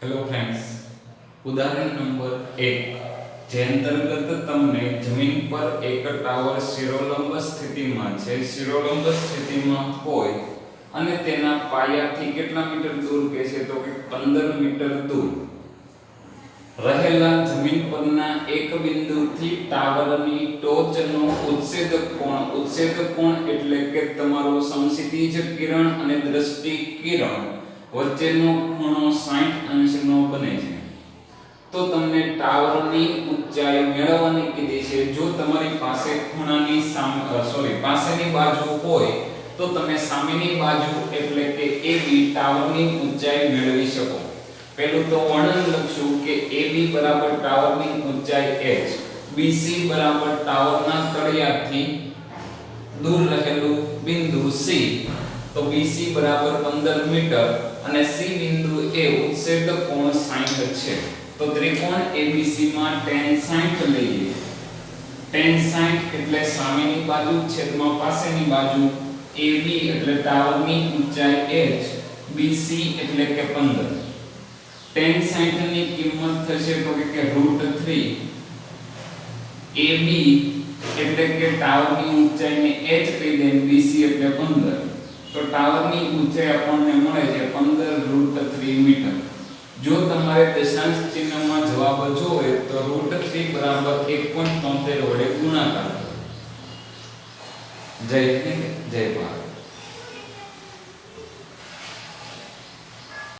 Hello friends, ઉદાહરણ number 1 જે અંતર્ગત તમને જમીન પર એક ટાવર શિરોલંબ સ્થિતિમાં છે, શિરોલંબ સ્થિતિમાં હોય અને તેના પાયાથી કેટલા મીટર દૂર કે છે તો કે 15 મીટર દૂર રહેલા જમીન પરના એક બિંદુથી ટાવરની ટોચનો ઉત્સેદક કોણ એટલે કે તમારો સમક્ષિતિજ કિરણ અને દ્રષ્ટિ કિરણ વચ્ચેનો ખૂણો 60 અંશનો બને છે. તો તમને ટાવરની ઊંચાઈ મેળવવાની કીધી છે. જો તમારી પાસે ખૂણાની પાસેની બાજુ હોય તો તમે સામેની બાજુ એટલે કે AB ટાવરની ઊંચાઈ મેળવી શકો. પહેલું તો વર્ણન લખશું કે AB બરાબર ટાવરની ઊંચાઈ h, BC બરાબર ટાવરના તળિયાથી દૂર રહેલું બિંદુ C, તો BC બરાબર 15 મીટર અને C બિંદુ એ ઉત્સેદક કોણ 60 છે. તો ત્રિકોણ ABC માં tan 60 લઈએ. tan 60 એટલે સામેની બાજુ છેદમાં પાસેની બાજુ, AB એટલે ટાવરની ઊંચાઈ h, BC એટલે કે 15. tan 60 ની કિંમત થશે તો કે √3. AB એટલે કે ટાવરની ઊંચાઈને h કહી દે, BC એટલે 15. તો ટાવરની ઊંચાઈ આપણને મળે છે 15 √3 મીટર. જો તમારે દશાંશ ચિહ્નમાં જવાબ જોવે તો √3 બરાબર 1.73 વડે ગુણાકાર કરો. જય હિન્દ, જય ભારત.